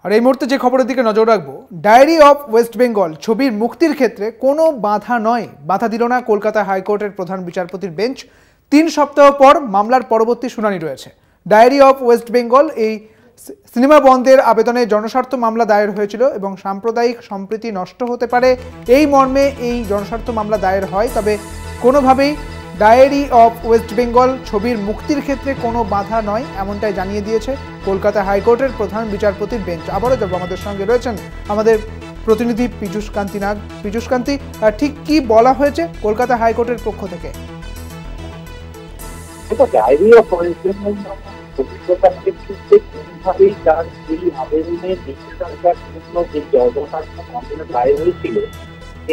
আর এই মুহূর্তে যে খবরের দিকে নজর রাখবো, ডায়েরি অফ ওয়েস্ট বেঙ্গল ছবির মুক্তির ক্ষেত্রে কোনো বাধা নয়, বাধা দিল না কলকাতা হাইকোর্টের প্রধান বিচারপতির বেঞ্চ। 3 সপ্তাহ পর মামলার পরবর্তী শুনানি রয়েছে। ডায়েরি অফ ওয়েস্ট বেঙ্গল এই সিনেমা বন্ধের আবেদনে জনস্বার্থ মামলা দায়ের হয়েছিল এবং সাম্প্রদায়িক সম্প্রীতি নষ্ট হতে পারে এই মর্মে এই জনস্বার্থ মামলা দায়ের হয়। তবে কোনোভাবেই ডায়েরি অফ ওয়েস্ট বেঙ্গল ছবির মুক্তির ক্ষেত্রে কোনো বাধা নয়, এমনটাই জানিয়ে দিয়েছে কলকাতা হাইকোর্টের প্রধান বিচারপতির বেঞ্চ। আবারও যাব, আমাদের সঙ্গে রয়েছেন আমাদের প্রতিনিধি পীযূষ কান্তি নাগ। পীযূষ কান্তি, ঠিক কি বলা হয়েছে কলকাতা হাইকোর্টের পক্ষ থেকে? ডায়েরি অফ ওয়েস্ট বেঙ্গল অভিজ্ঞতার ক্ষেত্রে কোনোভাবেই তার এই আবেদনের নিষেধাজ্ঞার জন্য যে জনস্বার্থ মামলা দায়ের হয়েছিল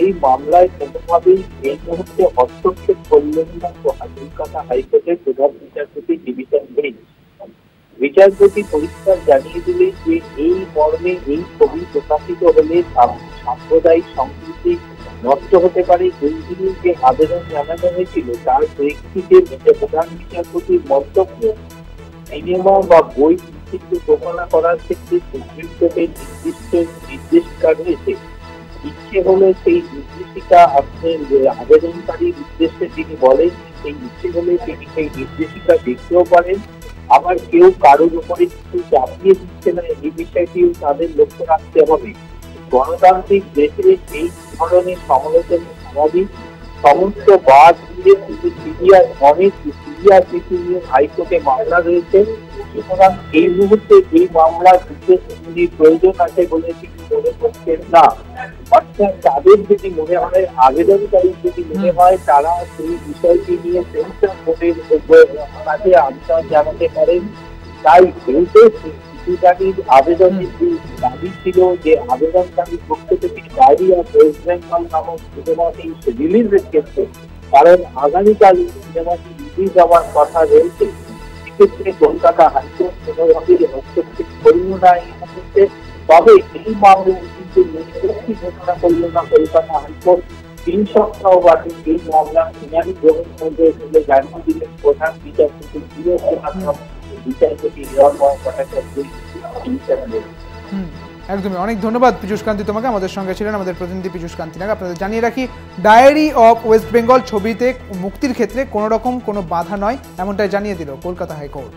এই মামলায় কোনোভাবেই এই মুহূর্তে হস্তক্ষেপ করলেন না কলকাতা হাইকোর্টের প্রধান বিচারপতি ডিভিশন বেঞ্চ। বিচারপতি পরিষ্কার জানিয়ে দিলেন যে এই মর্মে এই ছবি প্রকাশিত হলে সাম্প্রদায়িক সম্প্রীতি নষ্ট হতে পারে এই দিনের যে আবেদন জানানো হয়েছিল তার প্রেক্ষিতে প্রধান বিচারপতির মন্তব্য সিনেমা বা বই বিচিত্র ঘোষণা করার ক্ষেত্রে সুপ্রিম কোর্টের নির্দিষ্ট নির্দেশিকা রয়েছে। ইচ্ছে হলে সেই নির্দেশিকা আপনার আবেদনকারীর উদ্দেশ্যে তিনি বলেন, সেই ইচ্ছে হলে তিনি সেই নির্দেশিকা দেখতেও পারেন। আবার কেউ কারোর উপরে কিছু চাপিয়ে দিচ্ছে না, এই বিষয়টিও তাদের লক্ষ্য রাখতে হবে। গণতান্ত্রিক দেশে এই ধরনের সমালোচনা স্বাভাবিক। সমস্ত বাদ দিয়ে সিরিয়াস অনেক সিরিয়াস ইস্যু নিয়ে হাইকোর্টে মামলা রয়েছে। সুতরাং এই মুহূর্তে এই মামলা বিশেষ প্রয়োজন আছে বলে তিনি মনে করছেন না। অর্থাৎ তাদের যদি মনে হয়, আবেদনকারী যদি মনে হয় তারা সেই বিষয়টি নিয়ে সেন্সর বোর্ডের কাছে আবেদন জানাতে পারেন। তাই যেহেতু শিশুকারীর আবেদনের যে দাবি ছিল যে আবেদনকারীর পক্ষ থেকে ডায়েরি অফ ওয়েস্ট বেঙ্গল নামক সিনেমাটি রিলিজের ক্ষেত্রে, কারণ আগামীকাল সিনেমাটি রিলিজ হওয়ার কথা রয়েছে, সেক্ষেত্রে কলকাতা হাইকোর্ট কোনোভাবেই হস্তক্ষেপ করল না এই মুহূর্তে। তবে এই মামলায় কিন্তু নিষ্পত্তি ঘোষণা করল না কলকাতা হাইকোর্ট। 3 সপ্তাহ বাদে এই মামলা শুনানি গ্রহণ করবে বলে জানিয়ে দিলেন প্রধান বিচারপতি বিচারপতি হিরণময় ভট্টাচার্য। একদমই, অনেক ধন্যবাদ পীযূষ কান্তি তোমাকে। আমাদের সঙ্গে ছিলেন আমাদের প্রতিনিধি পীযূষ কান্তি নাগ। আপনাদের জানিয়ে রাখি, ডায়েরি অফ ওয়েস্ট বেঙ্গল ছবিতে মুক্তির ক্ষেত্রে কোনো রকম কোনো বাধা নয়, এমনটাই জানিয়ে দিল কলকাতা হাইকোর্ট।